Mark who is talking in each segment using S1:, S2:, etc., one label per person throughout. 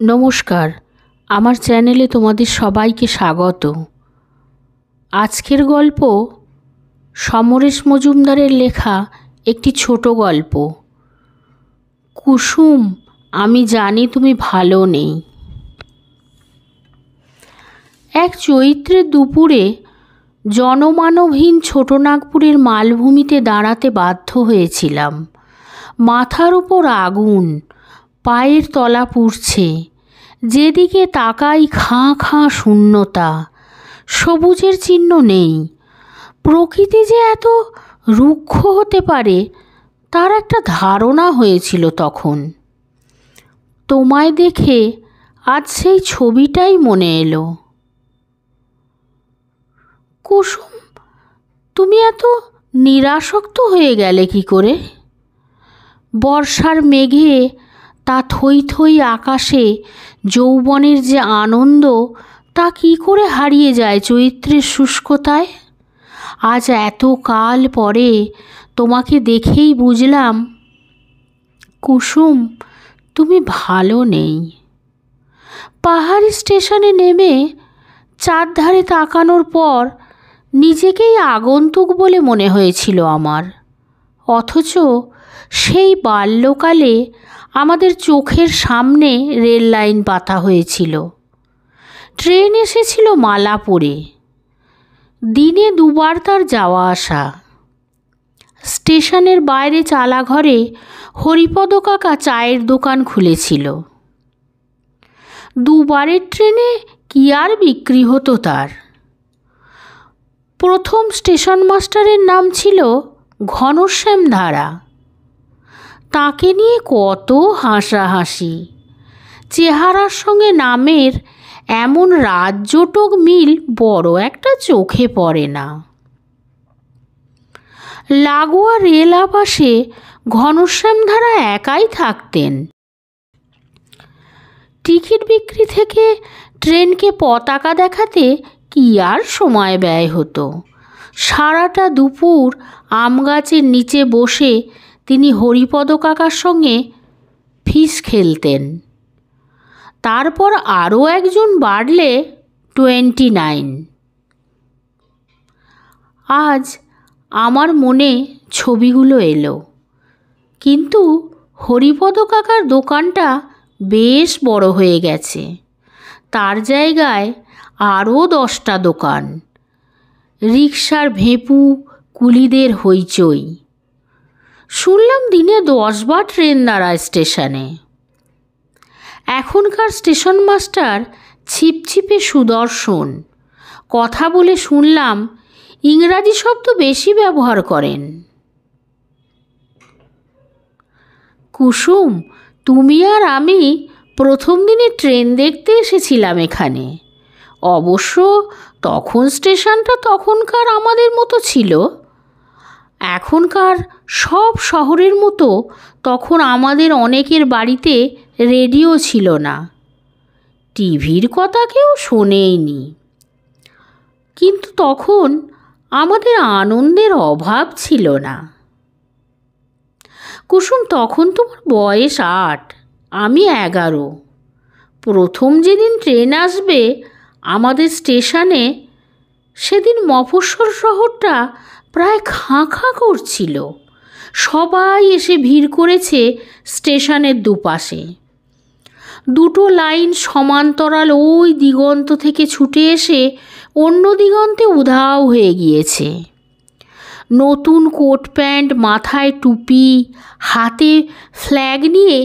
S1: নমস্কার, আমার চ্যানেলে তোমাদের সবাইকে স্বাগত। আজকের গল্প সমরেশ মজুমদারের লেখা একটি ছোট গল্প, কুসুম আমি জানি তুমি ভালো নেই। এক চৈত্রের দুপুরে জনমানবহীন ছোটনাগপুরের মালভূমিতে দাঁড়াতে বাধ্য হয়েছিলাম। মাথার উপর আগুন, পায়ের তলা পুড়ছে, যেদিকে তাকাই খাঁ খাঁ শূন্যতা, সবুজের চিহ্ন নেই। প্রকৃতি যে এত রুক্ষ হতে পারে তার একটা ধারণা হয়েছিল তখন। তোমায় দেখে আজ সেই ছবিটাই মনে এলো। কুসুম, তুমি এত নিরাসক্ত হয়ে গেলে কি করে? বর্ষার মেঘে তা থই থই আকাশে যৌবনের যে আনন্দ তা কি করে হারিয়ে যায় চৈত্রের শুষ্কতায়? আজ এত কাল পরে তোমাকে দেখেই বুঝলাম কুসুম তুমি ভালো নেই। পাহাড়ি স্টেশনে নেমে চারধারে তাকানোর পর নিজেকেই আগন্তুক বলে মনে হয়েছিল আমার। অথচ সেই বাল্যকালে আমাদের চোখের সামনে রেল লাইন পাতা হয়েছিল, ট্রেন এসেছিল মালাপুরে, দিনে দুবার তার যাওয়া আসা। স্টেশনের বাইরে চালাঘরে হরিপদ কাকা চায়ের দোকান খুলেছিল। দুবারের ট্রেনে কি আর বিক্রি হতো তার। প্রথম স্টেশন মাস্টারের নাম ছিল ঘনশ্যাম ধারা। তাকে নিয়ে কত হাসাহাসি। চেহারার সঙ্গে নামের এমন রাজ্যটক মিল বড় একটা চোখে পড়ে না। লাগোয়া রেল আবাসে ঘনশ্যাম ধারা একাই থাকতেন। টিকিট বিক্রি থেকে ট্রেনকে পতাকা দেখাতে কি আর সময় ব্যয় হতো। সারাটা দুপুর আম গাছের নিচে বসে তিনি হরিপদ কাকার সঙ্গে ফিস খেলতেন। তারপর আরও একজন বাড়লে 29। আজ আমার মনে ছবিগুলো এলো, কিন্তু হরিপদ কাকার দোকানটা বেশ বড় হয়ে গেছে। তার জায়গায় আরও 10টা দোকান, রিকশার ভেঁপু, কুলিদের হইচই। শুনলাম দিনে 10 বার ট্রেন দাঁড়ায় স্টেশনে। এখনকার স্টেশন মাস্টার ছিপছিপে সুদর্শন। কথা বলে শুনলাম ইংরাজি শব্দ বেশি ব্যবহার করেন। কুসুম, তুমি আর আমি প্রথম দিনে ট্রেন দেখতে এসেছিলাম এখানে। অবশ্য তখন স্টেশনটা তখনকার আমাদের মতো ছিল। এখনকার সব শহরের মতো তখন আমাদের অনেকের বাড়িতে রেডিও ছিল না, টিভির কথা কেউ শোনেইনি। কিন্তু তখন আমাদের আনন্দের অভাব ছিল না। কুসুম, তখন তোমার বয়স 8, আমি 11। প্রথম যেদিন ট্রেন আসবে আমাদের স্টেশনে, সেদিন মফস্বল শহরটা প্রায় খাঁ খাঁ করছিল। সবাই এসে ভিড় করেছে স্টেশনের দুপাশে। দুটো লাইন সমান্তরাল ওই দিগন্ত থেকে ছুটে এসে অন্য দিগন্তে উধাও হয়ে গিয়েছে। নতুন কোট প্যান্ট, মাথায় টুপি, হাতে ফ্ল্যাগ নিয়ে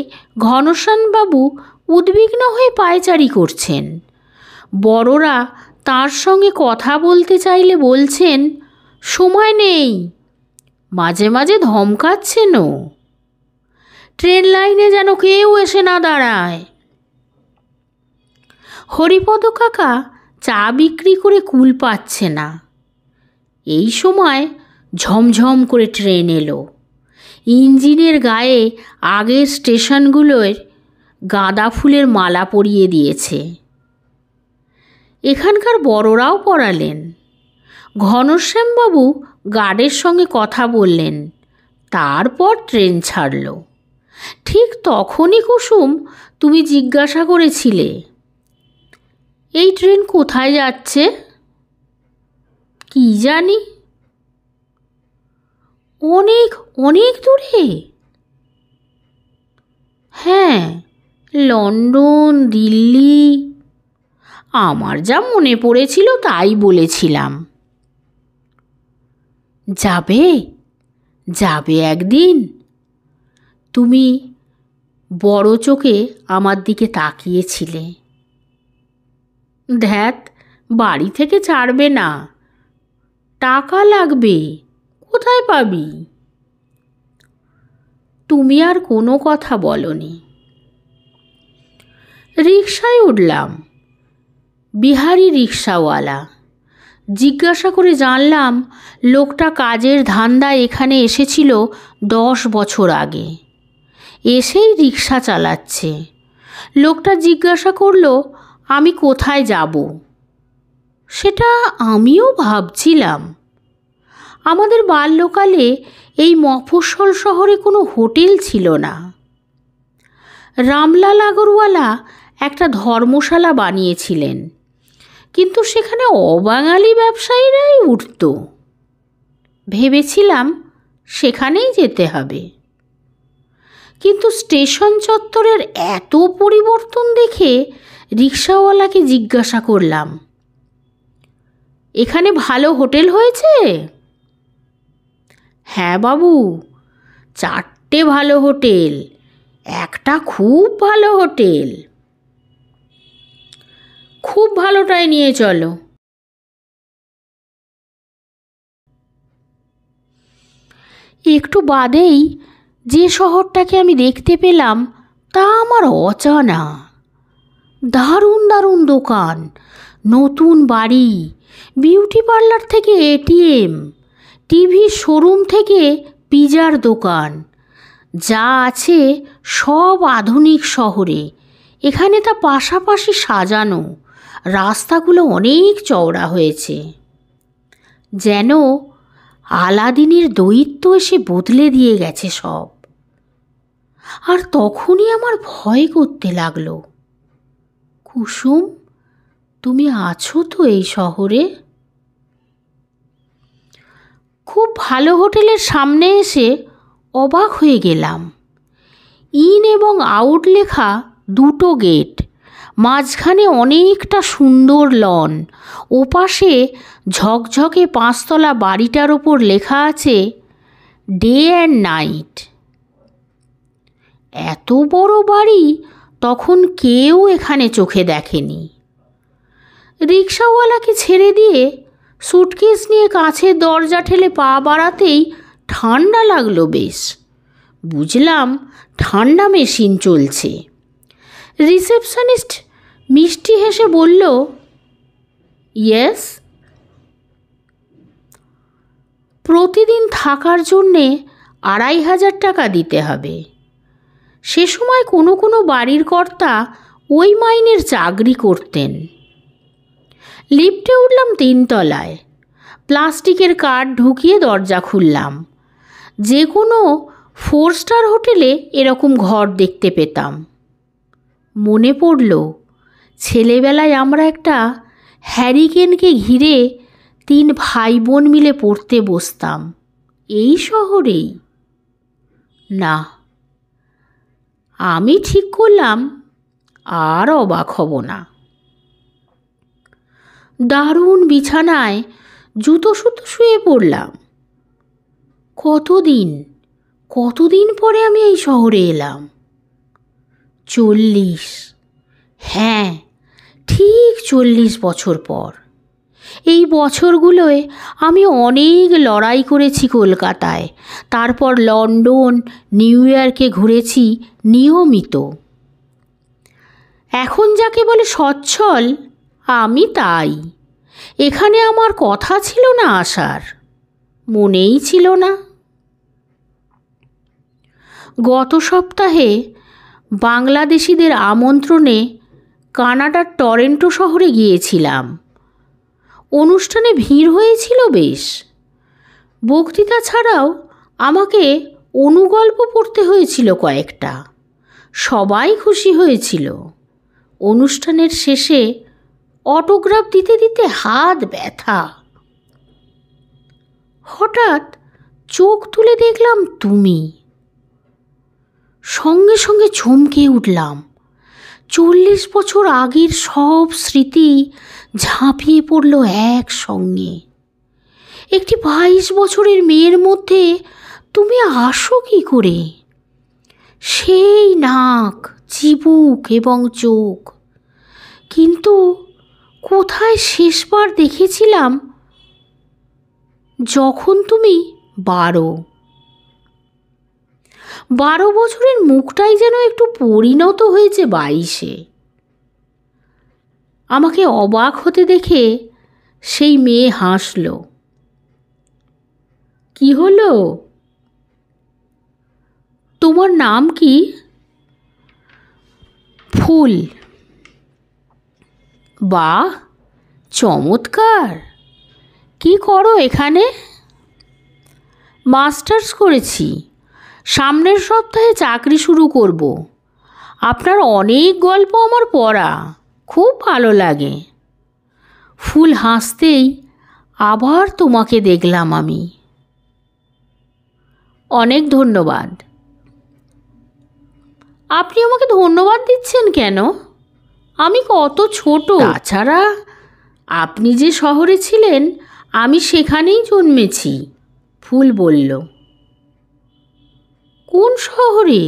S1: ঘনশ্যামবাবু উদ্বিগ্ন হয়ে পায়চারি করছেন। বড়রা তার সঙ্গে কথা বলতে চাইলে বলছেন সময় নেই, মাঝে মাঝে ধমকাচ্ছেনও। ট্রেন লাইনে যেন কেউ এসে না দাঁড়ায়। হরিপদ কাকা চা বিক্রি করে কুল পাচ্ছে না। এই সময় ঝমঝম করে ট্রেন এলো। ইঞ্জিনের গায়ে আগের স্টেশনগুলোর গাঁদা ফুলের মালা পরিয়ে দিয়েছে। এখানকার বড়রাও পরালেন। ঘনশ্যামবাবু গার্ডের সঙ্গে কথা বললেন, তারপর ট্রেন ছাড়ল। ঠিক তখনই কুসুম তুমি জিজ্ঞাসা করেছিলে, এই ট্রেন কোথায় যাচ্ছে? কি জানি। অনেক অনেক দূরে? হ্যাঁ, লন্ডন, দিল্লি। আমার যা মনে পড়েছিল তাই বলেছিলাম। যাবে? যাবে একদিন? তুমি বড় চোখে আমার দিকে তাকিয়েছিলে। ধ্যাত, বাড়ি থেকে ছাড়বে না, টাকা লাগবে, কোথায় পাবি? তুমি আর কোনো কথা বলনি। রিকশায় উঠলাম, বিহারি রিকশাওয়ালা। জিজ্ঞাসা করে জানলাম লোকটা কাজের ধান্দায় এখানে এসেছিল 10 বছর আগে, এসেই রিকশা চালাচ্ছে। লোকটা জিজ্ঞাসা করলো আমি কোথায় যাব। সেটা আমিও ভাবছিলাম। আমাদের বাল্যকালে এই মফস্বল শহরে কোনো হোটেল ছিল না। রামলাল আগরওয়ালা একটা ধর্মশালা বানিয়েছিলেন, কিন্তু সেখানে অবাঙালি ব্যবসায়ীরাই উঠত। ভেবেছিলাম সেখানেই যেতে হবে, কিন্তু স্টেশন চত্বরের এত পরিবর্তন দেখে রিকশাওয়ালাকে জিজ্ঞাসা করলাম, এখানে ভালো হোটেল হয়েছে? হ্যাঁ বাবু, 4টে ভালো হোটেল, একটা খুব ভালো হোটেল। খুব ভালোটাই নিয়ে চলো। একটু বাদেই যে শহরটাকে আমি দেখতে পেলাম তা আমার অজানা। দারুণ দারুণ দোকান, নতুন বাড়ি, বিউটি পার্লার থেকে এটিএম, টিভির শোরুম থেকে পিজার দোকান, যা আছে সব আধুনিক শহরে। এখানে তা পাশাপাশি সাজানো, রাস্তাগুলো অনেক চওড়া হয়েছে। যেন আলাদিনের দৈত্য এসে বদলে দিয়ে গেছে সব। আর তখনই আমার ভয় করতে লাগলো। কুসুম, তুমি আছো তো এই শহরে? খুব ভালো হোটেলের সামনে এসে অবাক হয়ে গেলাম। ইন এবং আউট লেখা 2টো গেট, মাঝখানে অনেকটা সুন্দর লন, ওপাশে ঝকঝকে 5তলা বাড়িটার ওপর লেখা আছে ডে অ্যান্ড নাইট। এত বড় বাড়ি তখন কেউ এখানে চোখে দেখেনি। রিকশাওয়ালাকে ছেড়ে দিয়ে সুটকেস নিয়ে কাছের দরজা ঠেলে পা বাড়াতেই ঠান্ডা লাগলো বেশ। বুঝলাম ঠান্ডা মেশিন চলছে। রিসেপশনিস্ট মিষ্টি হেসে বলল, ইয়েস। প্রতিদিন থাকার জন্যে 2500 টাকা দিতে হবে। সে সময় কোনো কোনো বাড়ির কর্তা ওই মাইনের চাকরি করতেন। লিফটে উঠলাম 3 তলায়। প্লাস্টিকের কার্ড ঢুকিয়ে দরজা খুললাম। যে কোনো 4 স্টার হোটেলে এরকম ঘর দেখতে পেতাম। মনে পড়ল ছেলেবেলায় আমরা একটা হ্যারিকেনকে ঘিরে 3 ভাই বোন মিলে পড়তে বসতাম এই শহরেই। না, আমি ঠিক করলাম আর অবাক হব না। দারুণ বিছানায় জুতো সুতো শুয়ে পড়লাম। কতদিন পরে আমি এই শহরে এলাম। 40, হ্যাঁ ঠিক 40 বছর পর। এই বছরগুলোয় আমি অনেক লড়াই করেছি কলকাতায়, তারপর লন্ডন, নিউ ইয়র্কে ঘুরেছি নিয়মিত। এখন যাকে বলে সচ্ছল, আমি তাই। এখানে আমার কথা ছিল না আসার, মনেই ছিল না। গত সপ্তাহে বাংলাদেশিদের আমন্ত্রণে কানাডার টরন্টো শহরে গিয়েছিলাম। অনুষ্ঠানে ভিড় হয়েছিল বেশ। বক্তৃতা ছাড়াও আমাকে অনুগল্প পড়তে হয়েছিল কয়েকটা। সবাই খুশি হয়েছিল। অনুষ্ঠানের শেষে অটোগ্রাফ দিতে দিতে হাত ব্যথা। হঠাৎ চোখ তুলে দেখলাম তুমি। সঙ্গে সঙ্গে চমকে উঠলাম। 40 বছর আগের সব স্মৃতি ঝাঁপিয়ে পড়ল একসঙ্গে। একটি 22 বছরের মেয়ের মধ্যে তুমি আসো কি করে? সেই নাক, চিবুক এবং চোখ। কিন্তু কোথায় শেষবার দেখেছিলাম? যখন তুমি 12 বছরের মুখটাই যেন একটু পরিণত হয়েছে 22-এ। আমাকে অবাক হতে দেখে সেই মেয়ে হাসল। কি হলো? তোমার নাম কি? ফুল। বাহ, চমৎকার। কি করো এখানে? মাস্টার্স করেছি। সামনের সপ্তাহে চাকরি শুরু করব। আপনার অনেক গল্প আমার পড়া, খুব ভালো লাগে। ফুল হাসতেই আবার তোমাকে দেখলাম আমি। অনেক ধন্যবাদ। আপনি আমাকে ধন্যবাদ দিচ্ছেন কেন? আমি কত ছোট। তাছাড়া আপনি যে শহরে ছিলেন আমি সেখানেই জন্মেছি। ফুল বলল। কোন শহরে?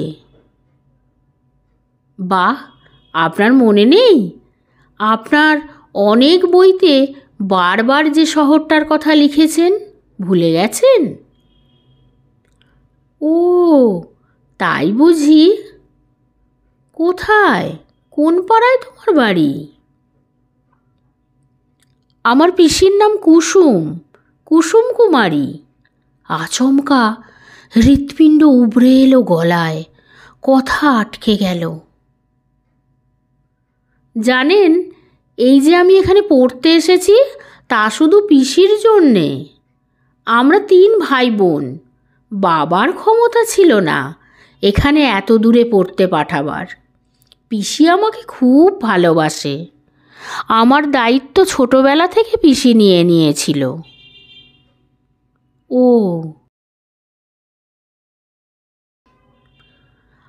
S1: বাহ, আপনার মনে নেই? আপনার অনেক বইতে বারবার যে শহরটার কথা লিখেছেন, ভুলে গেছেন? ও, তাই বুঝি। কোথায়, কোন পাড়ায় তোমার বাড়ি? আমার পিসির নাম কুসুম, কুসুম কুমারী। আচমকা হৃৎপিণ্ড উবড়ে এলো গলায়, কথা আটকে গেল। জানেন, এই যে আমি এখানে পড়তে এসেছি তা শুধু পিসির জন্যে। আমরা 3 ভাই বোন। বাবার ক্ষমতা ছিল না এখানে এত দূরে পড়তে পাঠাবার। পিসি আমাকে খুব ভালোবাসে। আমার দায়িত্ব ছোটবেলা থেকে পিসি নিয়ে নিয়েছিল। ও,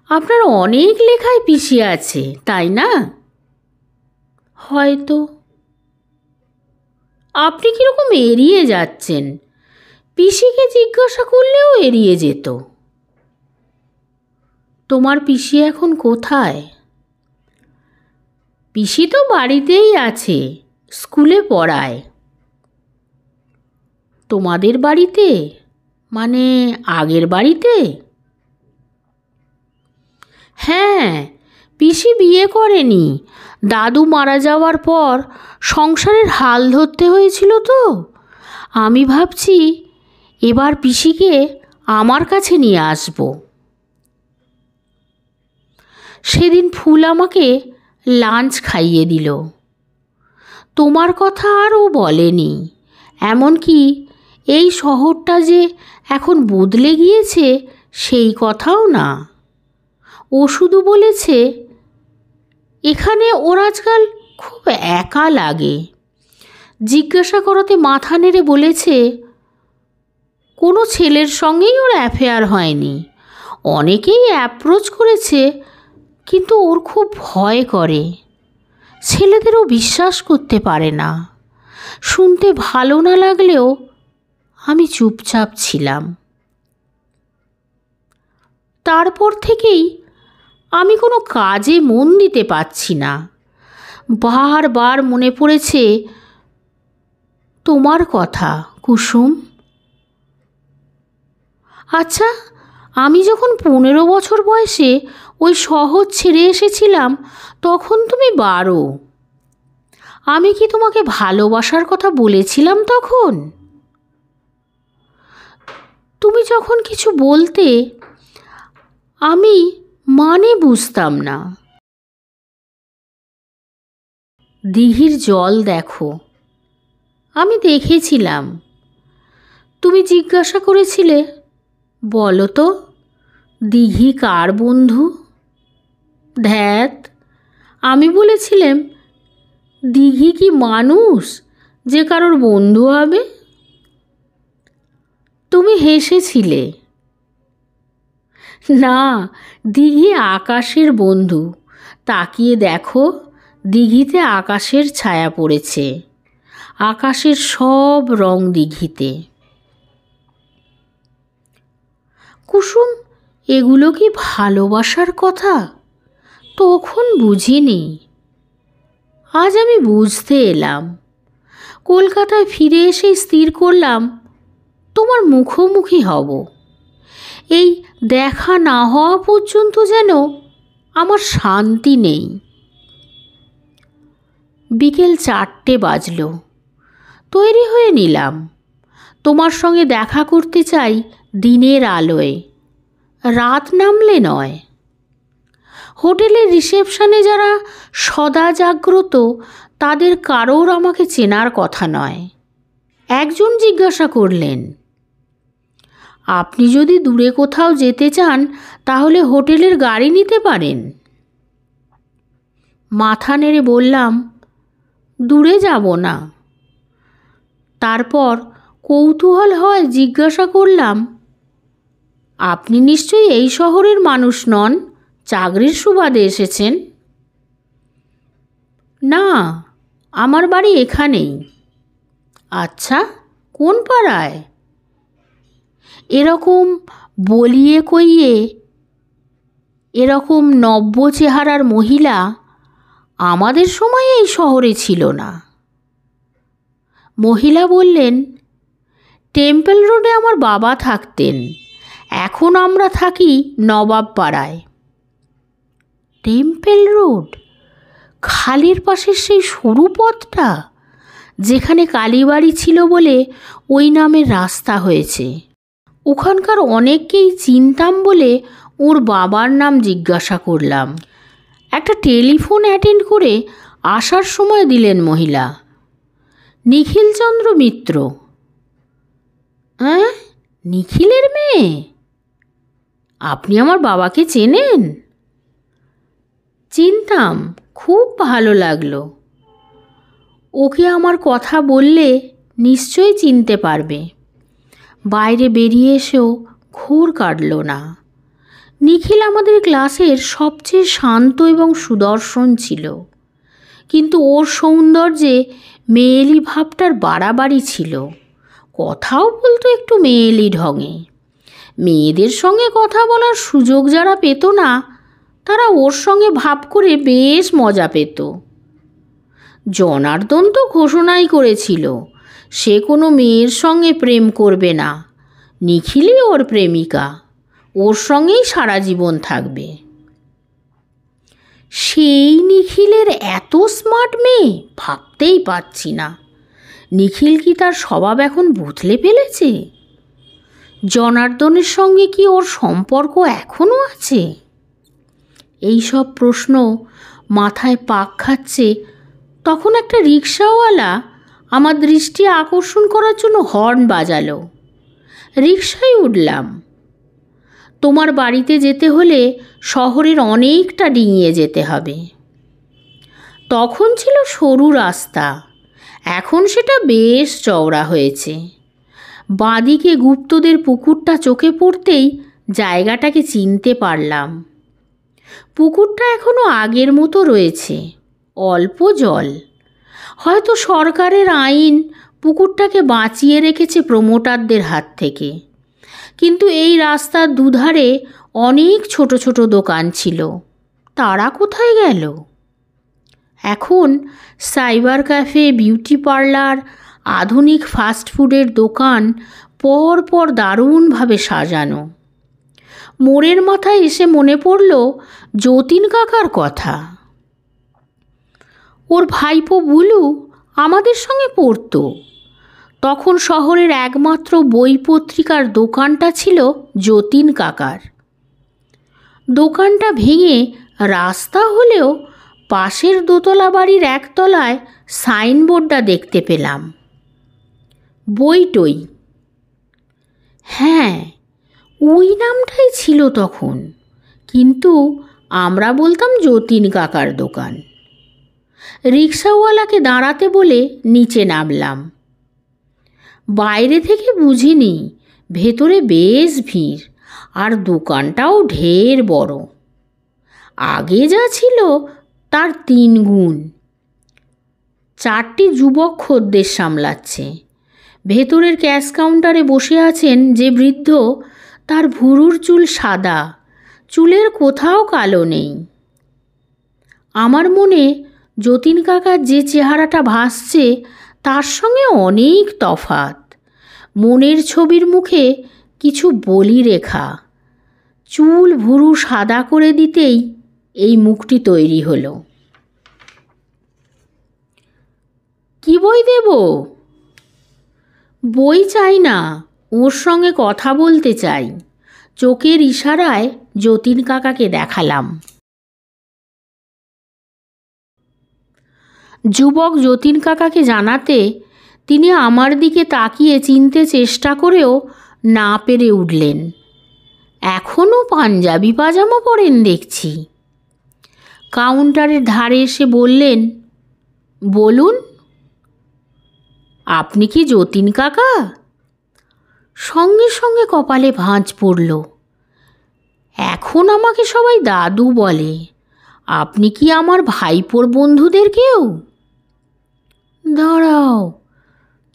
S1: আপনার অনেক লেখায় পিসি আছে, তাই না? হয়তো। আপনি কীরকম এড়িয়ে যাচ্ছেন? পিসিকে জিজ্ঞাসা করলেও এড়িয়ে যেত। তোমার পিসি এখন কোথায়? পিসি তো বাড়িতেই আছে, স্কুলে পড়ায়। তোমাদের বাড়িতে, মানে আগের বাড়িতে? হ্যাঁ, পিসি বিয়ে করেনি। দাদু মারা যাওয়ার পর সংসারের হাল ধরতে হয়েছিল তো। আমি ভাবছি এবার পিসিকে আমার কাছে নিয়ে আসব। সেদিন ফুল আমাকে লাঞ্চ খাইয়ে দিল। তোমার কথা আর ও বলেনি। এমনকি এই শহরটা যে এখন বদলে গিয়েছে সেই কথাও না। ও শুধু বলেছে এখানে ওর আজকাল খুব একা লাগে। জিজ্ঞাসা করাতে মাথা নেড়ে বলেছে কোনো ছেলের সঙ্গেই ওর অ্যাফেয়ার হয়নি। অনেকেই অ্যাপ্রোচ করেছে, কিন্তু ওর খুব ভয় করে। ছেলেদেরও বিশ্বাস করতে পারে না। শুনতে ভালো না লাগলেও আমি চুপচাপ ছিলাম। তারপর থেকেই আমি কোনো কাজে মন দিতে পারছি না। বারবার মনে পড়েছে তোমার কথা, কুসুম। আচ্ছা, আমি যখন 15 বছর বয়সে ওই শহর ছেড়ে এসেছিলাম তখন তুমি 12। আমি কি তোমাকে ভালোবাসার কথা বলেছিলাম তখন? তুমি যখন কিছু বলতে আমি মানে বুঝতাম না। দিঘির জল দেখো। আমি দেখেছিলাম। তুমি জিজ্ঞাসা করেছিলে বলো তো দিঘি কার বন্ধু? ধ্যাত, আমি বলেছিলাম দিঘি কি মানুষ যে কারোর বন্ধু হবে? তুমি হেসেছিলে। না, দিঘি আকাশের বন্ধু। তাকিয়ে দেখো, দিঘিতে আকাশের ছায়া পড়েছে। আকাশের সব রং দিঘিতে। কুসুম, এগুলো কি ভালোবাসার কথা? তখন বুঝিনি, আজ আমি বুঝতে এলাম। কলকাতায় ফিরে এসে স্থির করলাম তোমার মুখোমুখি হব। এই দেখা না হওয়া পর্যন্ত যেন আমার শান্তি নেই। বিকেল 4টে বাজল। তৈরি হয়ে নিলাম। তোমার সঙ্গে দেখা করতে চাই দিনের আলোয়, রাত নামলে নয়। হোটেলের রিসেপশনে যারা সদা জাগ্রত তাদের কারোর আমাকে চেনার কথা নয়। একজন জিজ্ঞাসা করলেন, আপনি যদি দূরে কোথাও যেতে চান তাহলে হোটেলের গাড়ি নিতে পারেন। মাথা নেড়ে বললাম, দূরে যাব না। তারপর কৌতূহল হয় জিজ্ঞাসা করলাম, আপনি নিশ্চয়ই এই শহরের মানুষ নন, চাকরির সুবাদে এসেছেন? না, আমার বাড়ি এখানেই। আচ্ছা, কোন পাড়ায়? এরকম বলিয়ে কইয়ে এরকম নব্য চেহারার মহিলা আমাদের সময়ে এই শহরে ছিল না। মহিলা বললেন, টেম্পল রোডে আমার বাবা থাকতেন, এখন আমরা থাকি নবাব পাড়ায়। Temple road? খালের পাশের সেই সরু পথটা যেখানে কালীবাড়ি ছিল বলে ওই নামের রাস্তা হয়েছে। ওখানকার অনেককেই চিনতাম বলে ওর বাবার নাম জিজ্ঞাসা করলাম। একটা টেলিফোন অ্যাটেন্ড করে আসার সময় দিলেন মহিলা, নিখিলচন্দ্র মিত্র। হ্যাঁ, নিখিলের মেয়ে? আপনি আমার বাবাকে চেনেন? চিনতাম, খুব ভালো লাগলো। ওকে আমার কথা বললে নিশ্চয়ই চিনতে পারবে। বাইরে বেরিয়ে এসেও ঘোর কাটল না। নিখিল আমাদের ক্লাসের সবচেয়ে শান্ত এবং সুদর্শন ছিল, কিন্তু ওর সৌন্দর্যে মেয়েলি ভাবটার বাড়াবাড়ি ছিল। কথাও বলতো একটু মেয়েলি ঢঙে। মেয়েদের সঙ্গে কথা বলার সুযোগ যারা পেত না তারা ওর সঙ্গে ভাব করে বেশ মজা পেত। জনার্দন তো ঘোষণাই করেছিল সে কোনো মেয়ের সঙ্গে প্রেম করবে না, নিখিলই ওর প্রেমিকা, ওর সঙ্গেই সারা জীবন থাকবে। সেই নিখিলের এত স্মার্ট মেয়ে ভাবতেই পারছি না। নিখিল কি তার স্বভাব এখন বদলে ফেলেছে? জনার্দনের সঙ্গে কি ওর সম্পর্ক এখনও আছে? এই সব প্রশ্ন মাথায় পাক খাচ্ছে। তখন একটা রিকশাওয়ালা আমার দৃষ্টি আকর্ষণ করার জন্য হর্ন বাজালো। রিকশায় উঠলাম। তোমার বাড়িতে যেতে হলে শহরের অনেকটা ডিঙিয়ে যেতে হবে। তখন ছিল সরু রাস্তা, এখন সেটা বেশ চওড়া হয়েছে। বাঁদিকে গুপ্তদের পুকুরটা চোখে পড়তেই জায়গাটাকে চিনতে পারলাম। পুকুরটা এখনও আগের মতো রয়েছে, অল্প জল। হয়তো সরকারের আইন পুকুরটাকে বাঁচিয়ে রেখেছে প্রমোটারদের হাত থেকে। কিন্তু এই রাস্তার দুধারে অনেক ছোট ছোট দোকান ছিল, তারা কোথায় গেল? এখন সাইবার ক্যাফে, বিউটি পার্লার, আধুনিক ফাস্টফুডের দোকান পর পর দারুণভাবে সাজানো। মোড়ের মাথায় এসে মনে পড়ল যতীন কাকার কথা। ওর ভাইপো বুলু আমাদের সঙ্গে পড়তো। তখন শহরের একমাত্র বই পত্রিকার দোকানটা ছিল যতীন কাকার। দোকানটা ভেঙে রাস্তা হলেও পাশের দোতলা বাড়ির একতলায় সাইনবোর্ডটা দেখতে পেলাম, বইটই। হ্যাঁ, ওই নামটাই ছিল তখন, কিন্তু আমরা বলতাম যতীন কাকার দোকান। রিক্সাওয়ালাকে দাঁড়াতে বলে নিচে নামলাম। বাইরে থেকে বুঝিনি, ভেতরে বেশ ভিড়, আর দোকানটাও ঢের বড়। আগে যা ছিল তার 3 গুণ। 4টি যুবক খদ্দের সামলাচ্ছে। ভেতরের ক্যাশ কাউন্টারে বসে আছেন যে বৃদ্ধ, তার ভুরুর চুল সাদা, চুলের কোথাও কালো নেই। আমার মনে যতীন কাকার যে চেহারাটা ভাসছে তার সঙ্গে অনেক তফাৎ। মনের ছবির মুখে কিছু বলি রেখা, চুল ভুরু সাদা করে দিতেই এই মুখটি তৈরি হলো। কি বই দেব? বই চাই না, ওর সঙ্গে কথা বলতে চাই। চোখের ইশারায় যতীন কাকাকে দেখালাম। যুবক যতীন কাকাকে জানাতে তিনি আমার দিকে তাকিয়ে চিনতে চেষ্টা করেও না পেরে উঠলেন। এখনও পাঞ্জাবি পাজামা পরেন দেখছি। কাউন্টারের ধারে এসে বললেন, বলুন, আপনি কি যতীন কাকা? সঙ্গে সঙ্গে কপালে ভাঁজ পড়ল। এখন আমাকে সবাই দাদু বলে। আপনি কি আমার ভাইপোর বন্ধুদের কেউ? দাঁড়াও,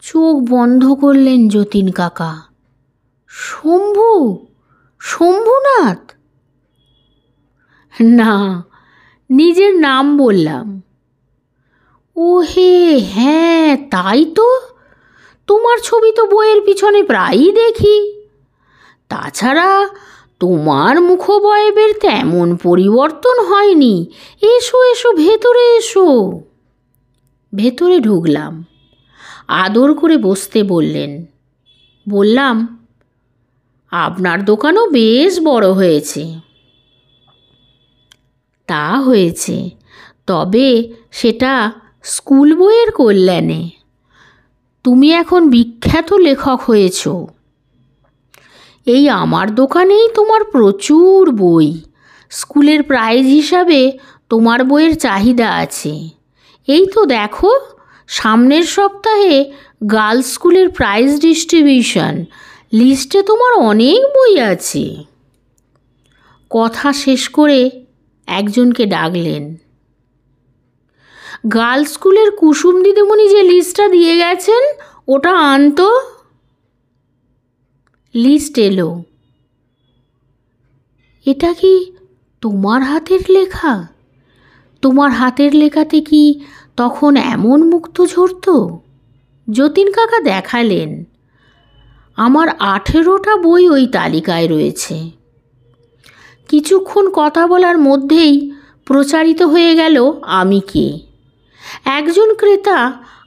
S1: চোখ বন্ধ করলেন যতীন কাকা। শম্ভু, শম্ভুনাথ? না, নিজের নাম বললাম। ও হে, হ্যাঁ তাই তো, তোমার ছবি তো বইয়ের পিছনে প্রায়ই দেখি। তাছাড়া তোমার মুখবয়বের তেমন পরিবর্তন হয়নি। এসো এসো, ভেতরে এসো। ভেতরে ঢুকলাম। আদর করে বসতে বললেন। বললাম, আপনার দোকানও বেশ বড় হয়েছে। তা হয়েছে, তবে সেটা স্কুল বইয়ের কল্যাণে। তুমি এখন বিখ্যাত লেখক হয়েছ। এই আমার দোকানেই তোমার প্রচুর বই। স্কুলের প্রাইজ হিসাবে তোমার বইয়ের চাহিদা আছে। এই তো দেখো, সামনের সপ্তাহে গার্লস স্কুলের প্রাইজ ডিস্ট্রিবিউশন, লিস্টে তোমার অনেক বই আছে। কথা শেষ করে একজনকে ডাকলেন। গার্লস স্কুলের কুসুম দিদিমণি যে লিস্টটা দিয়ে গেছেন, ওটা আনতো। লিস্ট এলো। এটা কি তোমার হাতের লেখা? তোমার হাতের লেখাতে কি তখন এমন মুক্ত ঝরত? যতীন কাকা দেখালেন। আমার 18টা বই ওই তালিকায় রয়েছে। কিছুক্ষণ কথা বলার মধ্যেই প্রচারিত হয়ে গেল আমি কে। একজন ক্রেতা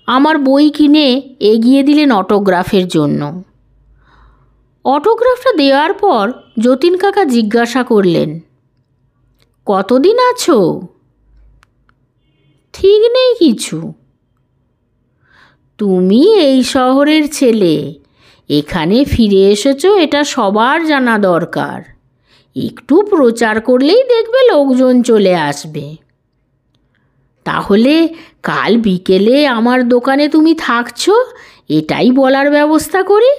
S1: আমার বই কিনে এগিয়ে দিলেন অটোগ্রাফের জন্য। অটোগ্রাফটা দেওয়ার পর যতীন কাকা জিজ্ঞাসা করলেন, কতদিন আছো? ঠিক নেই কিছু। তুমি এই শহরের ছেলে, এখানে ফিরে এসেছো, এটা সবার জানা দরকার। একটু প্রচার করলেই দেখবে লোকজন চলে আসবে। তাহলে কাল বিকেলে আমার দোকানে তুমি থাকছো, এটাই বলার ব্যবস্থা করি।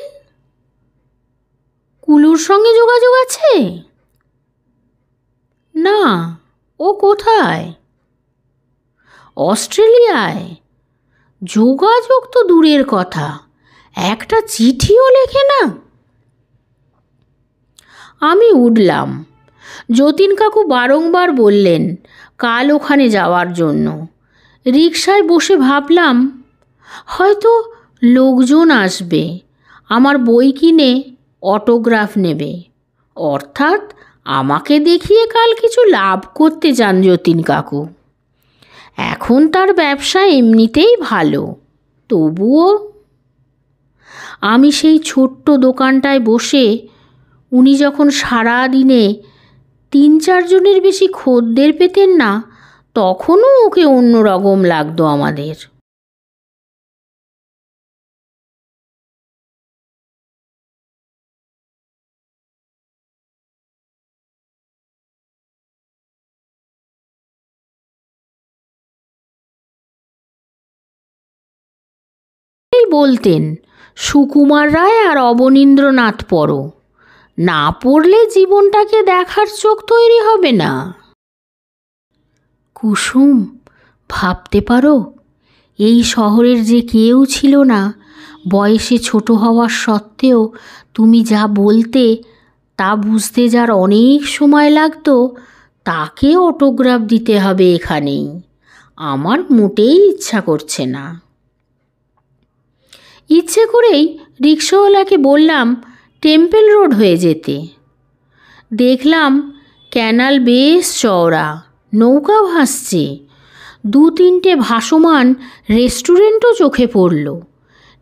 S1: কুলুর সঙ্গে যোগাযোগ আছে? না, ও কোথায়? অস্ট্রেলিয়ায়। যোগাযোগ তো দূরের কথা, একটা চিঠিও লেখে না। আমি উঠলাম। যতীন কাকু বারংবার বললেন কাল ওখানে যাওয়ার জন্য। রিকশায় বসে ভাবলাম, হয়তো লোকজন আসবে, আমার বই কিনে অটোগ্রাফ নেবে। অর্থাৎ আমাকে দেখিয়ে কাল কিছু লাভ করতে চান যতীন কাকু। এখন তার ব্যবসা এমনিতেই ভালো, তবুও। আমি সেই ছোট্ট দোকানটায় বসে উনি যখন সারা দিনে 3-4 জনের বেশি খদ্দের পেতেন না, তখনও ওকে অন্যরকম লাগতো আমাদের। বলতেন, সুকুমার রায় আর অবনীন্দ্রনাথ পড়ো, না পড়লে জীবনটাকে দেখার চোখ তৈরি হবে না। কুসুম, ভাবতে পারো, এই শহরের যে কেউ ছিল না, বয়সে ছোট হওয়ার সত্ত্বেও তুমি যা বলতে তা বুঝতে যার অনেক সময় লাগতো, তাকে অটোগ্রাফ দিতে হবে এখানেই। আমার মোটেই ইচ্ছা করছে না। ইচ্ছে করেই রিক্সাওয়ালাকে বললাম টেম্পল রোড হয়ে যেতে। দেখলাম ক্যানাল বেশ চওড়া, নৌকা ভাসছে, 2-3টে ভাসমান রেস্টুরেন্টও চোখে পড়ল।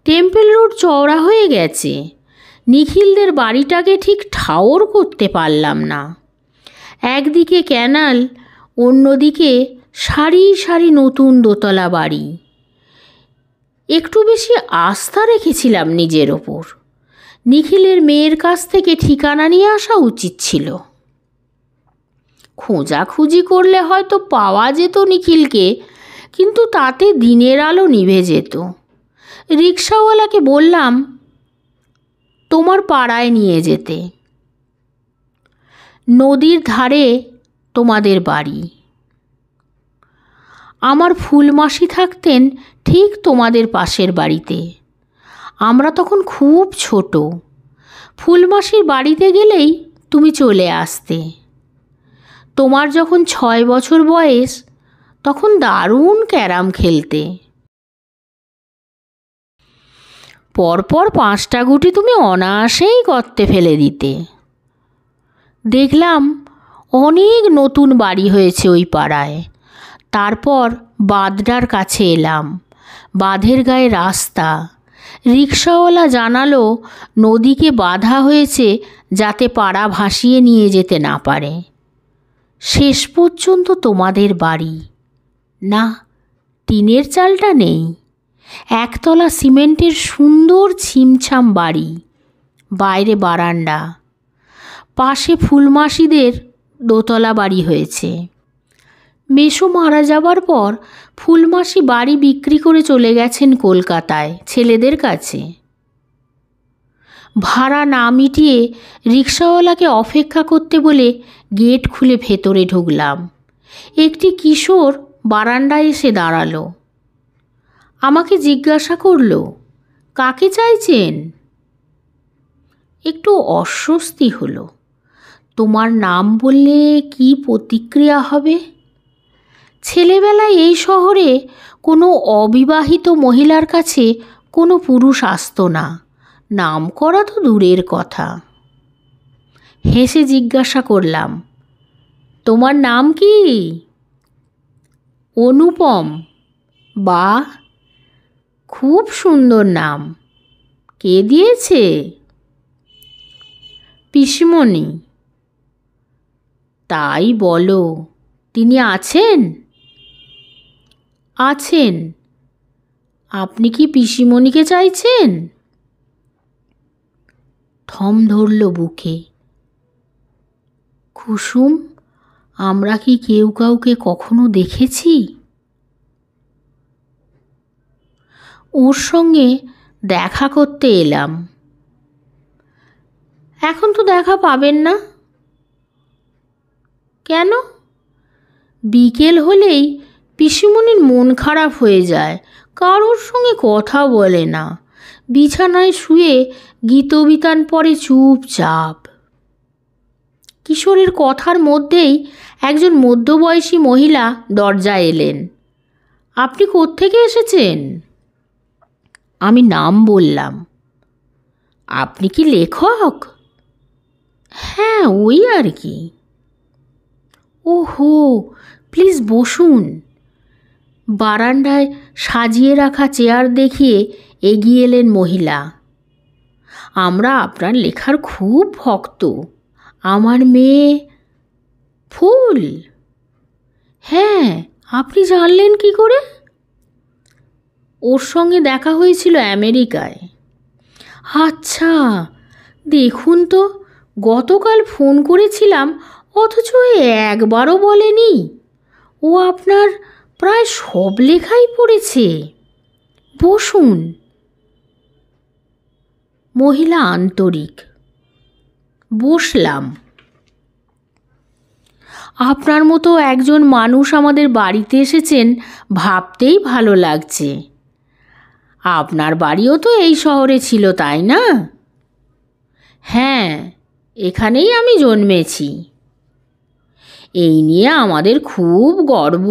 S1: টেম্পল রোড চওড়া হয়ে গেছে, নিখিলদের বাড়িটাকে ঠিক ঠাওর করতে পারলাম না। একদিকে ক্যানাল, অন্যদিকে সারি সারি নতুন দোতলা বাড়ি। একটু বেশি আস্থা রেখেছিলাম নিজের ওপর। নিখিলের মেয়ের কাছ থেকে ঠিকানা নিয়ে আসা উচিত ছিল। খোঁজাখুঁজি করলে হয়তো পাওয়া যেত নিখিলকে, কিন্তু তাতে দিনের আলো নিভে যেত। রিক্সাওয়ালাকে বললাম তোমার পাড়ায় নিয়ে যেতে, নদীর ধারে তোমাদের বাড়ি। আমার ফুলমাসি থাকতেন ঠিক তোমাদের পাশের বাড়িতে। আমরা তখন খুব ছোট। ফুলমাসির বাড়িতে গেলেই তুমি চলে আসতে। তোমার যখন 6 বছর বয়স, তখন দারুণ ক্যারাম খেলতে। পরপর 5টা গুটি তুমি অনায়াসেই গর্তে ফেলে দিতে। দেখলাম অনেক নতুন বাড়ি হয়েছে ওই পাড়ায়। তারপর বাঁধটার কাছে এলাম। বাঁধের গায়ে রাস্তা। রিক্সাওয়ালা জানালো নদীকে বাঁধা হয়েছে যাতে পাড়া ভাসিয়ে নিয়ে যেতে না পারে। শেষ পর্যন্ত তোমাদের বাড়ি। না, টিনের চালটা নেই, একতলা সিমেন্টের সুন্দর ছিমছাম বাড়ি, বাইরে বারান্দা, পাশে ফুলমাসিদের দোতলা বাড়ি হয়েছে। মেসো মারা যাবার পর ফুলমাসি বাড়ি বিক্রি করে চলে গেছেন কলকাতায় ছেলেদের কাছে। ভাড়া না মিটিয়ে রিক্সাওয়ালাকে অপেক্ষা করতে বলে গেট খুলে ভেতরে ঢুকলাম। একটি কিশোর বারান্দায় এসে দাঁড়ালো। আমাকে জিজ্ঞাসা করলো, কাকে চাইছেন? একটু অস্বস্তি হলো। তোমার নাম বললে কি প্রতিক্রিয়া হবে? ছেলেবেলায় এই শহরে কোনো অবিবাহিত মহিলার কাছে কোনো পুরুষ আসতো না, নাম করা তো দূরের কথা। হেসে জিজ্ঞাসা করলাম, তোমার নাম কি? অনুপম। বাহ, খুব সুন্দর নাম। কে দিয়েছে? পিসিমণি। তাই বলো, তিনি আছেন? আছেন। আপনি কি পিসিমণিকে চাইছেন? থম ধরল বুকে। কুসুম, আমরা কি কেউ কাউকে কখনো দেখেছি? ওর সঙ্গে দেখা করতে এলাম। এখন তো দেখা পাবেন না। কেন? বিকেল হলেই পিসিমণির মন খারাপ হয়ে যায়, কারোর সঙ্গে কথা বলে না, বিছানায় শুয়ে গীতবিতান পড়ে চুপচাপ। কিশোরের কথার মধ্যেই একজন মধ্যবয়সী মহিলা দরজায় এলেন। আপনি কোত্থেকে এসেছেন? আমি নাম বললাম। আপনি কি লেখক? হ্যাঁ, ওই আর কি। ওহো, প্লিজ বসুন। বারান্দায় সাজিয়ে রাখা চেয়ার দেখিয়ে এগিয়ে এলেন মহিলা। আমরা আপনার লেখার খুব ভক্ত। আমার মেয়ে। ফুল? হ্যাঁ, আপনি জানলেন কি করে? ওর সঙ্গে দেখা হয়েছিল আমেরিকায়। আচ্ছা, দেখুন তো, গতকাল ফোন করেছিলাম অথচ একবারও বলেনি। ও আপনার প্রায় সব লেখাই পড়েছে। বসুন। মহিলা আন্তরিক। বসলাম। আপনার মতো একজন মানুষ আমাদের বাড়িতে এসেছেন ভাবতেই ভালো লাগছে। আপনার বাড়িও তো এই শহরে ছিল, তাই না? হ্যাঁ, এখানেই আমি জন্মেছি। এই নিয়ে আমাদের খুব গর্ব।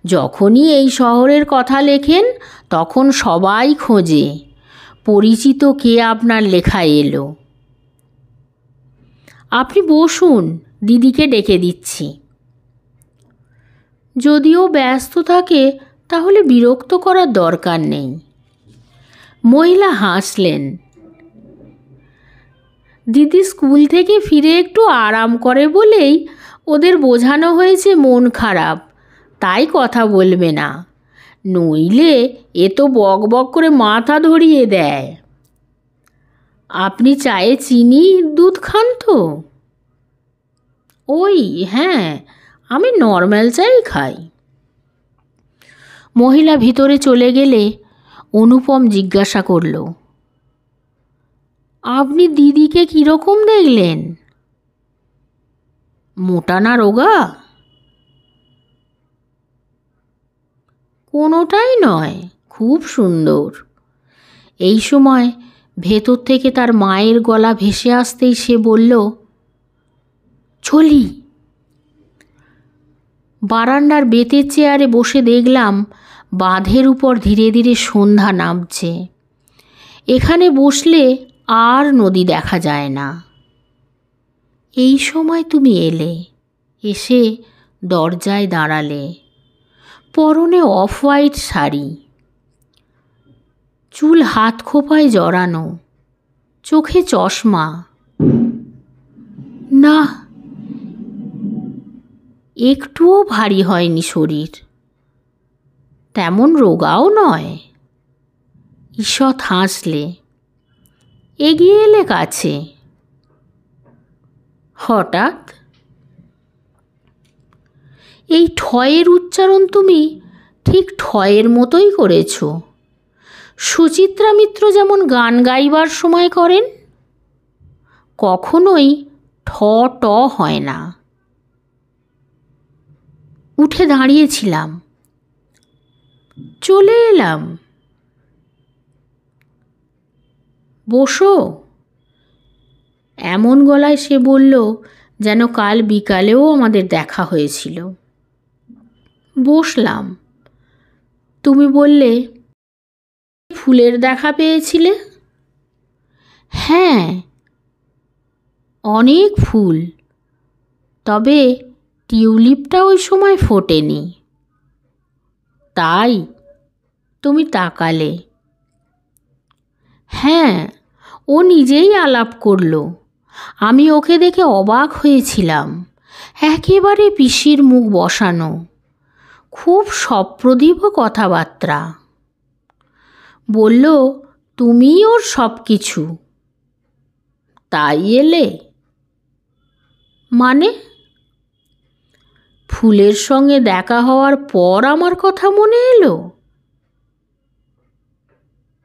S1: যখনই এই শহরের কথা লেখেন তখন সবাই খোঁজে পরিচিত কে আপনার লেখায় এলো। আপনি বসুন, দিদিকে ডেকে দিচ্ছি। যদিও ব্যস্ত থাকে তাহলে বিরক্ত করার দরকার নেই। মহিলা হাসলেন। দিদি স্কুল থেকে ফিরে একটু আরাম করে বলেই ওদের বোঝানো হয়েছে মন খারাপ, তাই কথা বলবে না, নইলে এ তো বক বক করে মাথা ধরিয়ে দেয়। আপনি চায়ে চিনি দুধ খান তো? ওই হ্যাঁ, আমি নর্মাল চাই খাই। মহিলা ভিতরে চলে গেলে অনুপম জিজ্ঞাসা করল, আপনি দিদিকে কীরকম দেখলেন? মোটা না রোগা? কোনোটাই নয়, খুব সুন্দর। এই সময় ভেতর থেকে তার মায়ের গলা ভেসে আসতেই সে বলল, চলি। বারান্দার বেতের চেয়ারে বসে দেখলাম বাঁধের উপর ধীরে ধীরে সন্ধ্যা নামছে। এখানে বসলে আর নদী দেখা যায় না। এই সময় তুমি এলে, এসে দরজায় দাঁড়ালে। পরনে অফ হোয়াইট শাড়ি, চুল হাত খোপায় জড়ানো, চোখে চশমা। না, একটুও ভারী হয়নি শরীর, তেমন রোগাও নয়। ঈষৎ হাসলে, এগিয়ে এলে কাছে। হঠাৎ এই ঠয়ের উচ্চারণ তুমি ঠিক ঠয়ের মতোই করেছ। সুচিত্রা মিত্র যেমন গান গাইবার সময় করেন, কখনোই ঠ ট হয় না। উঠে দাঁড়িয়েছিলাম, চলে এলাম। বসো, এমন গলায় সে বলল যেন কাল বিকালেও আমাদের দেখা হয়েছিল। বসলাম। তুমি বললে ফুলের দেখা পেয়েছিলে। হ্যাঁ, অনেক ফুল, তবে টিউলিপটা ওই সময় ফোটেনি। তাই? তুমি তাকালে। হ্যাঁ, ও নিজেই আলাপ করল। আমি ওকে দেখে অবাক হয়েছিলাম। একেবারে পিসির মুখ বসানো, খুব সপ্রদীপ কথাবার্তা। বলল তুমিই ওর সব কিছু। তাই এলে? মানে? ফুলের সঙ্গে দেখা হওয়ার পর আমার কথা মনে এলো?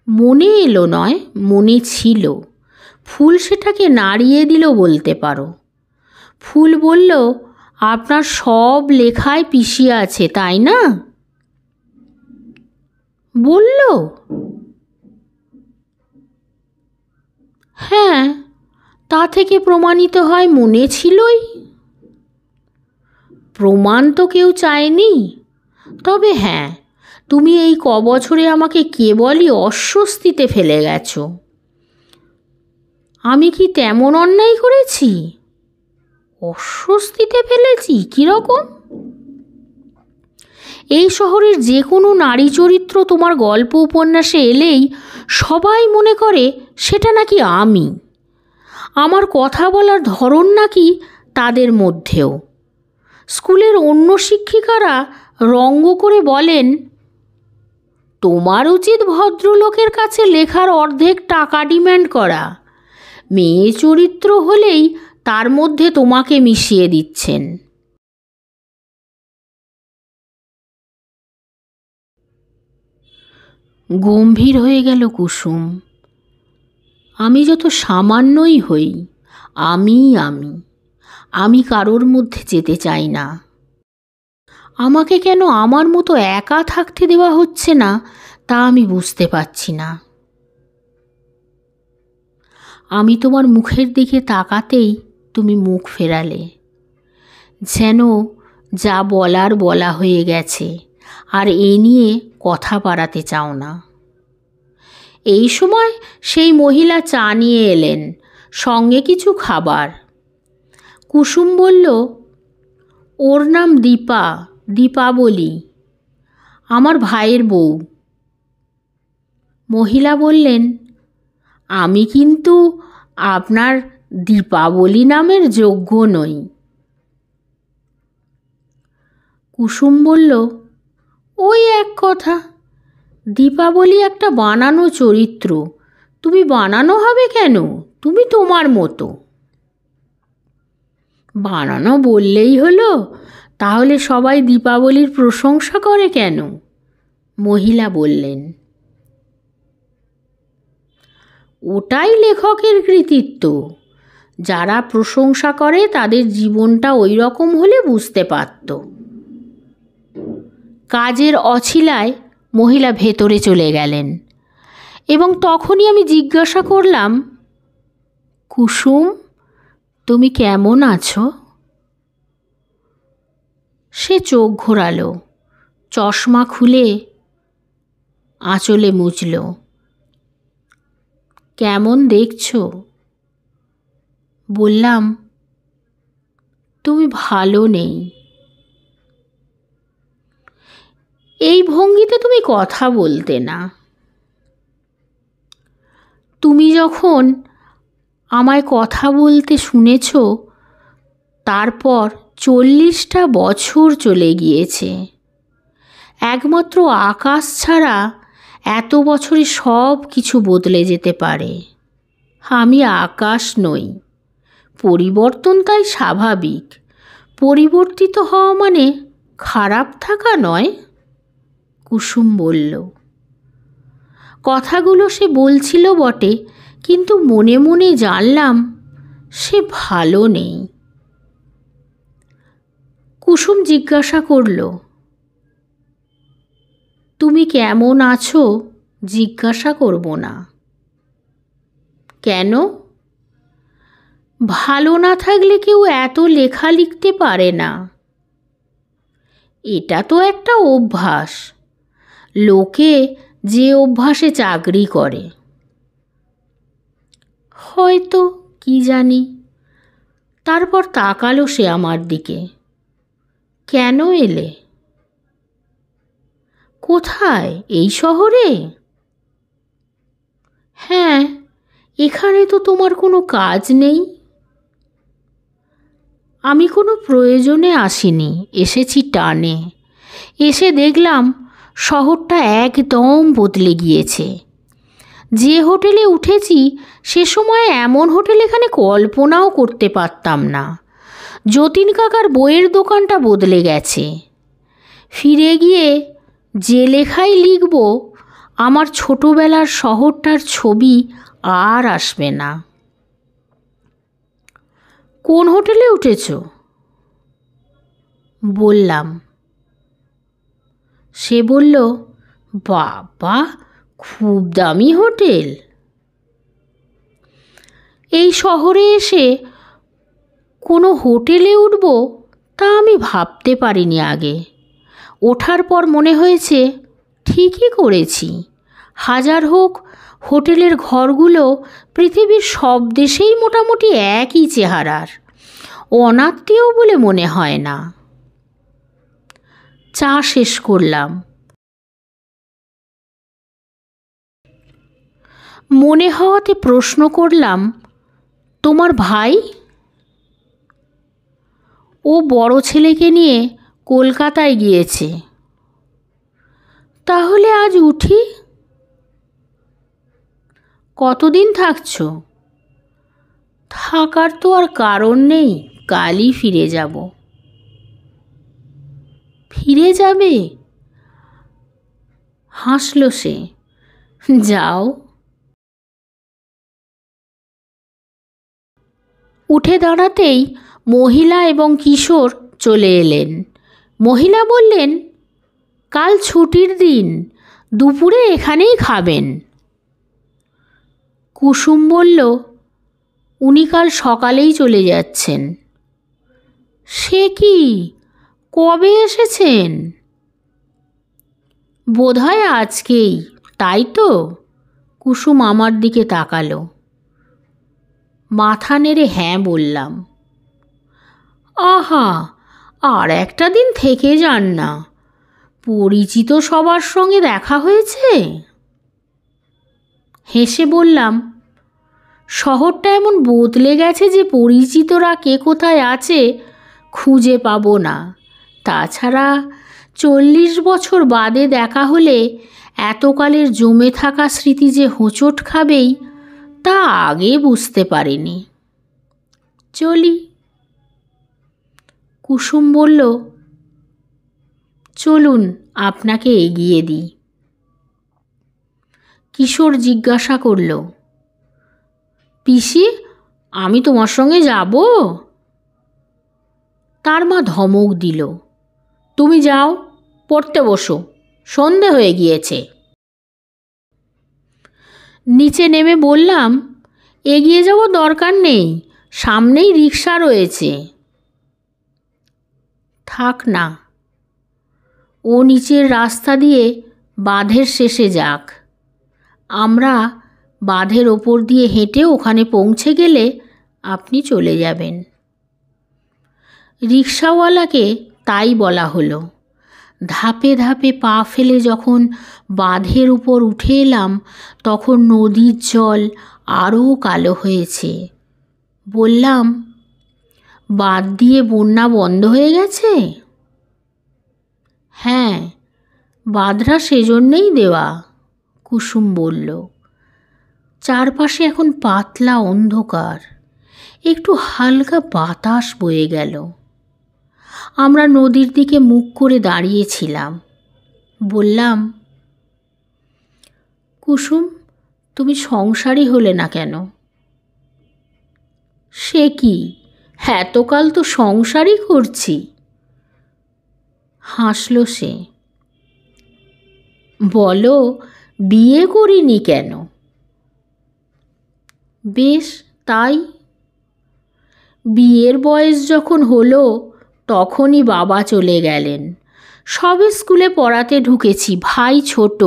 S1: মনে এলো নয়, মনে ছিল। ফুল সেটাকে নাড়িয়ে দিল বলতে পারো। ফুল বলল, আপনার সব লেখায় পিসি আছে, তাই না? বলল? হ্যাঁ, তা থেকে প্রমাণিত হয় মনে ছিলই। প্রমাণ তো কেউ চায়নি, তবে হ্যাঁ, তুমি এই কবছরে আমাকে কেবলই অস্বস্তিতে ফেলে গেছো। আমি কি তেমন অন্যায় করেছি? অস্বস্তিতে ফেলেছি কীরকম? এই শহরের যে কোনো নারী চরিত্র তোমার গল্প উপন্যাসে এলেই সবাই মনে করে সেটা নাকি আমি। আমার কথা বলার ধরন নাকি তাদের মধ্যেও। স্কুলের অন্য শিক্ষিকারা রঙ্গ করে বলেন, তোমার উচিত ভদ্রলোকের কাছে লেখার অর্ধেক টাকা ডিম্যান্ড করা। মেয়ে চরিত্র হলেই তার মধ্যে তোমাকে মিশিয়ে দিচ্ছেন। গম্ভীর হয়ে গেল কুসুম। আমি যত সামান্যই হই, আমি আমি আমি কারোর মধ্যে যেতে চাই না। আমাকে কেন আমার মতো একা থাকতে দেওয়া হচ্ছে না তা আমি বুঝতে পারছি না। আমি তোমার মুখের দিকে তাকাতেই তুমি মুখ ফেরালে, যেন যা বলার বলা হয়ে গেছে, আর এ নিয়ে কথা বাড়াতে চাও না। এই সময় সেই মহিলা চা নিয়ে এলেন, সঙ্গে কিছু খাবার। কুসুম বলল, ওর নাম দীপা, দীপাবলি, আমার ভাইয়ের বউ। মহিলা বললেন, আমি কিন্তু আপনার দীপাবলি নামের যোগ্য নই। কুসুম বলল, ওই এক কথা, দীপাবলি একটা বানানো চরিত্র, তুমি বানানো হবে কেন? তুমি তোমার মতো। বানানো বললেই হলো, তাহলে সবাই দীপাবলির প্রশংসা করে কেন? মহিলা বললেন, ওটাই লেখকের কৃতিত্ব। যারা প্রশংসা করে তাদের জীবনটা ওই রকম হলে বুঝতে পারত। কাজের অছিলায় মহিলা ভেতরে চলে গেলেন, এবং তখনই আমি জিজ্ঞাসা করলাম, কুসুম, তুমি কেমন আছো? সে চোখ ঘোরালো, চশমা খুলে আঁচলে মুছল। কেমন দেখছো? বললাম, তুমি ভালো নেই। এই ভঙ্গিতে তুমি কথা বলতে না। তুমি যখন আমায় কথা বলতে শুনেছ, তারপর 40টা বছর চলে গিয়েছে। একমাত্র আকাশ ছাড়া এত বছরে সব কিছু বদলে যেতে পারে। আমি আকাশ নই। পরিবর্তন তাই স্বাভাবিক। পরিবর্তিত হওয়া মানে খারাপ থাকা নয়। কুসুম বলল। কথাগুলো সে বলছিল বটে, কিন্তু মনে মনে জানলাম সে ভালো নেই। কুসুম জিজ্ঞাসা করল, তুমি কেমন আছো জিজ্ঞাসা করব না। কেন? ভালো না থাকলে কেউ এত লেখা লিখতে পারে না। এটা তো একটা অভ্যাস। লোকে যে অভ্যাসে চাকরি করে। হয়তো, কি জানি। তারপর তাকালো সে আমার দিকে। কেন এলে? কোথায়? এই শহরে? হ্যাঁ, এখানে তো তোমার কোনো কাজ নেই। আমি কোনো প্রয়োজনে আসিনি, এসেছি টানে। এসে দেখলাম শহরটা একদম বদলে গিয়েছে। যে হোটেলে উঠেছি সে সময় এমন হোটেল এখানে কল্পনাও করতে পারতাম না। যতীন কাকার বইয়ের দোকানটা বদলে গেছে। ফিরে গিয়ে যে লেখাই লিখব, আমার ছোটবেলার শহরটার ছবি আর আসবে না। কোন হোটেলে উঠেছ? বললাম। সে বলল, বাবা, খুব দামি হোটেল। এই শহরে এসে কোনো হোটেলে উঠব তা আমি ভাবতে পারিনি আগে। ওঠার পর মনে হয়েছে ঠিকই করেছি। হাজার হোক, হোটেলের ঘরগুলো পৃথিবীর সব দেশেই মোটামুটি একই চেহারার। অনাত্মীয় বলে মনে হয় না। চা শেষ করলাম। মনে হওয়াতে প্রশ্ন করলাম, তোমার ভাই? ও বড় ছেলেকে নিয়ে কলকাতায় গিয়েছে। তাহলে আজ উঠি। কতদিন থাকছ? থাকার তো আর কারণ নেই, কালই ফিরে যাব। ফিরে যাবে? হাসল সে। যাও। উঠে দাঁড়াতেই মহিলা এবং কিশোর চলে এলেন। মহিলা বললেন, কাল ছুটির দিন, দুপুরে এখানেই খাবেন। কুসুম বলল, উনি কাল সকালেই চলে যাচ্ছেন। সে কি, কবে এসেছেন? বোধহয় আজকেই, তাই তো? কুসুম আমার দিকে তাকালো। মাথা নেড়ে হ্যাঁ বললাম। আহা, আর একটা দিন থেকে যান না, পরিচিত সবার সঙ্গে দেখা হয়েছে। হেসে বললাম, শহরটা এমন বদলে গেছে যে পরিচিতরা কে কোথায় আছে খুঁজে পাবো না। তাছাড়া 40 বছর বাদে দেখা হলে এতকালের জমে থাকা স্মৃতি যে হোঁচট খাবেই তা আগে বুঝতে পারিনি। চলি। কুসুম বলল, চলুন আপনাকে এগিয়ে দিই। কিশোর জিজ্ঞাসা করল, পিসি, আমি তোমার সঙ্গে যাব? তার মা ধমক দিল, তুমি যাও, পড়তে বসো, সন্ধে হয়ে গিয়েছে। নিচে নেমে বললাম, এগিয়ে যাওয়ার দরকার নেই, সামনেই রিক্সা রয়েছে। থাক না, ও নিচের রাস্তা দিয়ে বাঁধের শেষে যাক, আমরা বাঁধের ওপর দিয়ে হেঁটে ওখানে পৌঁছে গেলে আপনি চলে যাবেন। রিক্সাওয়ালাকে তাই বলা হলো। ধাপে ধাপে পা ফেলে যখন বাঁধের উপর উঠে এলাম তখন নদীর জল আরও কালো হয়েছে। বললাম, বাঁধ দিয়ে বন্যা বন্ধ হয়ে গেছে? হ্যাঁ, বাঁধটা সেজন্যেই দেওয়া, কুসুম বলল। চারপাশে এখন পাতলা অন্ধকার, একটু হালকা বাতাস বয়ে গেল। আমরা নদীর দিকে মুখ করে দাঁড়িয়েছিলাম। বললাম, কুসুম, তুমি সংসারী হলে না কেন? সে কি, এতকাল তো সংসারই করছি। হাসল সে। বলো, বিয়ে করিনি কেন? বেশ, তাই। বিয়ের বয়স যখন হলো তখনই বাবা চলে গেলেন। সবে স্কুলে পড়াতে ঢুকেছি, ভাই ছোট,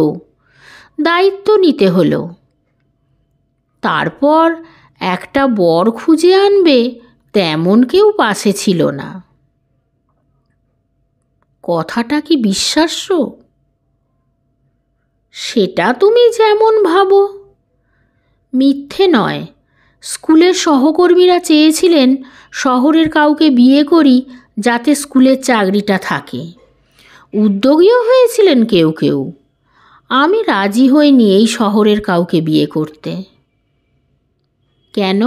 S1: দায়িত্ব নিতে হলো। তারপর একটা বর খুঁজে আনবে তেমন কেউ পাশে ছিল না। কথাটা কি বিশ্বাস্য? সেটা তুমি যেমন ভাবো। মিথ্যে নয়, স্কুলের সহকর্মীরা চেয়েছিলেন শহরের কাউকে বিয়ে করি যাতে স্কুলের চাকরিটা থাকে। উদ্যোগীও হয়েছিলেন কেউ কেউ। আমি রাজি হইনি এই শহরের কাউকে বিয়ে করতে। কেন?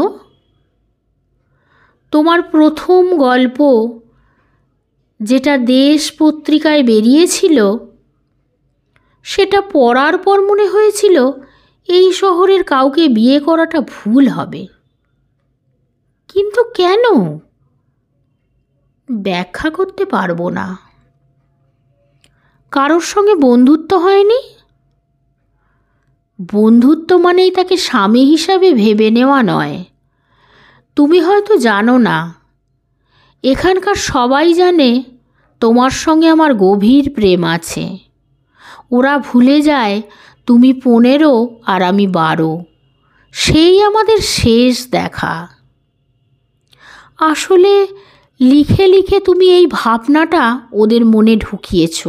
S1: তোমার প্রথম গল্প যেটা দেশ পত্রিকায় বেরিয়েছিল সেটা পড়ার পর মনে হয়েছিল এই শহরের কাউকে বিয়ে করাটা ভুল হবে। কিন্তু কেন? ব্যাখ্যা করতে পারবো না। কারোর সঙ্গে বন্ধুত্ব হয়নি। বন্ধুত্ব মানেই তাকে স্বামী হিসাবে ভেবে নেওয়া নয়। তুমি হয়তো জানো না, এখানকার সবাই জানে তোমার সঙ্গে আমার গভীর প্রেম আছে। ওরা ভুলে যায় তুমি 15 আর আমি 12, সেই আমাদের শেষ দেখা। আসলে লিখে লিখে তুমি এই ভাবনাটা ওদের মনে ঢুকিয়েছ।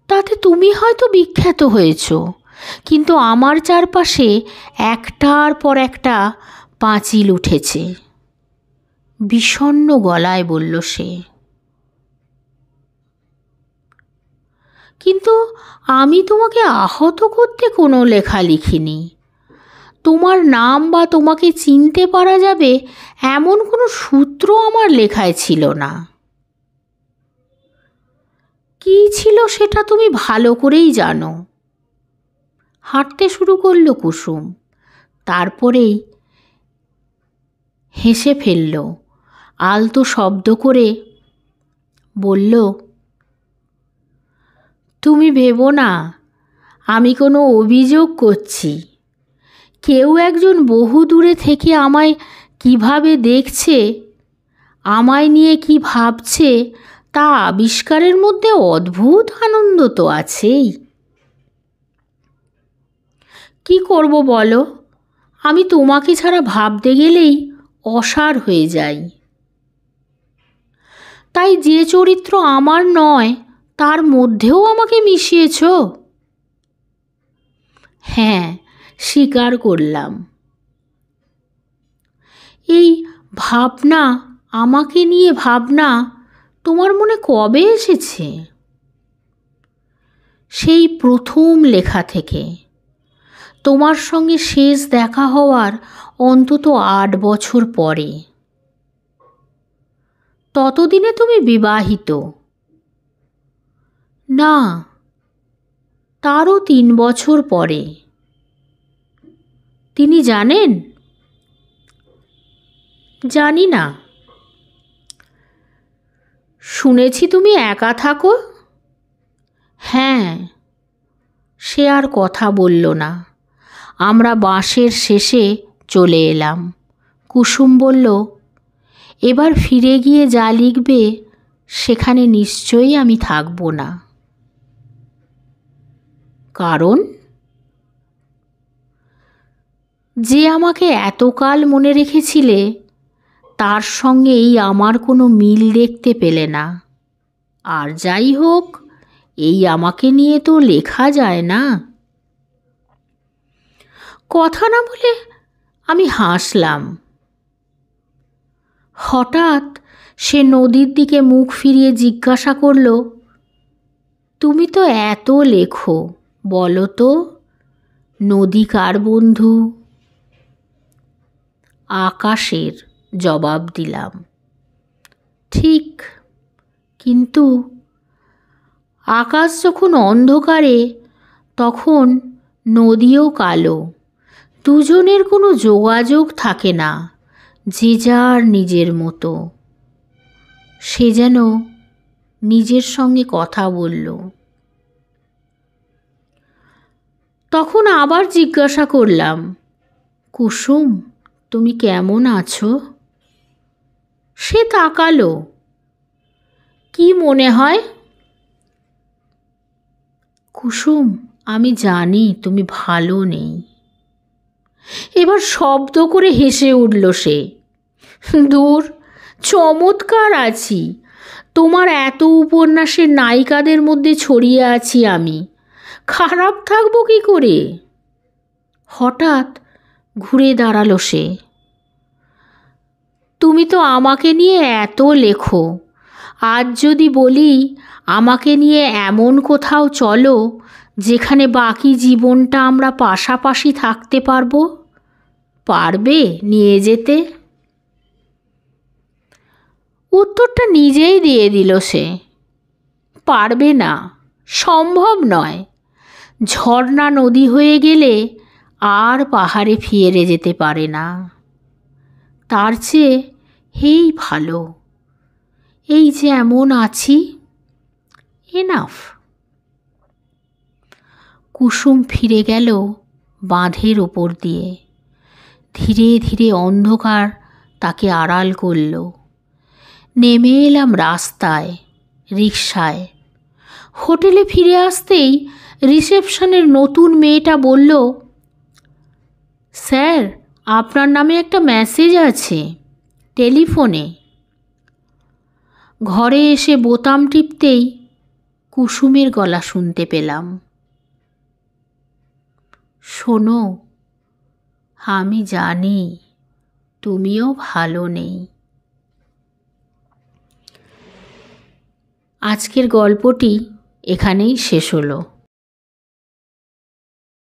S1: তাতে তুমি হয়তো বিখ্যাত হয়েছ, কিন্তু আমার চারপাশে একটার পর একটা পাঁচিল উঠেছে। বিষণ্ণ গলায় বলল সে। কিন্তু আমি তোমাকে আহত করতে কোনো লেখা লিখিনি। তোমার নাম বা তোমাকে চিনতে পারা যাবে এমন কোনো সূত্র আমার লেখায় ছিল না। কী ছিল সেটা তুমি ভালো করেই জানো। হাঁটতে শুরু করলো কুসুম। তারপরেই হেসে ফেলল, আলতো শব্দ করে বলল, তুমি ভেবো না আমি কোনো অভিযোগ করছি। কেউ একজন বহু দূরে থেকে আমায় কিভাবে দেখছে, আমায় নিয়ে কি ভাবছে তা আবিষ্কারের মধ্যে অদ্ভুত আনন্দ তো আছেই। কি করব বলো, আমি তোমাকে ছাড়া ভাবতে গেলেই অসাড় হয়ে যাই। তাই যে চরিত্র আমার নয় তার মধ্যেও আমাকে মিশিয়েছ। হ্যাঁ, স্বীকার করলাম। এই ভাবনা, আমাকে নিয়ে ভাবনা তোমার মনে কবে এসেছে? সেই প্রথম লেখা থেকে। তোমার সঙ্গে শেষ দেখা হওয়ার অন্তত 8 বছর পরে। ততদিনে তুমি বিবাহিত। না, তারও 3 বছর পরে। তিনি জানেন? জানি না। শুনেছি তুমি একা থাকো। হ্যাঁ। সে আর কথা বলল না। আমরা বাঁশের শেষে চলে এলাম। কুসুম বলল, এবার ফিরে গিয়ে যা লিখবে সেখানে নিশ্চয়ই আমি থাকব না। কারণ? যে আমাকে এতকাল মনে রেখেছিলে তার সঙ্গে এই আমার কোনো মিল দেখতে পেলে না। আর যাই হোক, এই আমাকে নিয়ে তো লেখা যায় না। কথা না বলে আমি হাসলাম। হঠাৎ সে নদীর দিকে মুখ ফিরিয়ে জিজ্ঞাসা করল, তুমি তো এত লেখো, বলো তো নদী কার বন্ধু? আকাশের, জবাব দিলাম। ঠিক, কিন্তু আকাশ যখন অন্ধকারে তখন নদীও কালো। দুজনের কোনো যোগাযোগ থাকে না, যে যার নিজের মতো। সে যেন নিজের সঙ্গে কথা বলল। তখন আবার জিজ্ঞাসা করলাম, কুসুম তুমি কেমন আছো? সে তাকালো। কি মনে হয়? কুসুম, আমি জানি তুমি ভালো নেই। এবার শব্দ করে হেসে উঠল সে। দূর, চমৎকার আছি। তোমার এত উপন্যাসের নায়িকাদের মধ্যে ছড়িয়ে আছি আমি, খারাপ থাকবো কি করে? হঠাৎ ঘুরে দাঁড়ালো সে। তুমি তো আমাকে নিয়ে এত লেখো, আজ যদি বলি আমাকে নিয়ে এমন কোথাও চলো যেখানে বাকি জীবনটা আমরা পাশাপাশি থাকতে পারবো, পারবে নিয়ে যেতে? উত্তরটা নিজেই দিয়ে দিল সে। পারবে না, সম্ভব নয়। ঝর্ণা নদী হয়ে গেলে আর পাহাড়ে ফিরে যেতে পারে না। তার চেয়ে এই ভালো, এই যে এমন আছি, এনাফ। কুসুম ফিরে গেল বাঁধের ওপর দিয়ে। ধীরে ধীরে অন্ধকার তাকে আড়াল করল। নেমে এলাম রাস্তায়, রিকশায়। হোটেলে ফিরে আসতেই রিসেপশনের নতুন মেয়েটা বলল, স্যার আপনার নামে একটা মেসেজ আছে টেলিফোনে। ঘরে এসে বোতাম টিপতেই কুসুমের গলা শুনতে পেলাম, শোনো, আমি জানি তুমিও ভালো নেই। আজকের গল্পটি এখানেই শেষ হলো।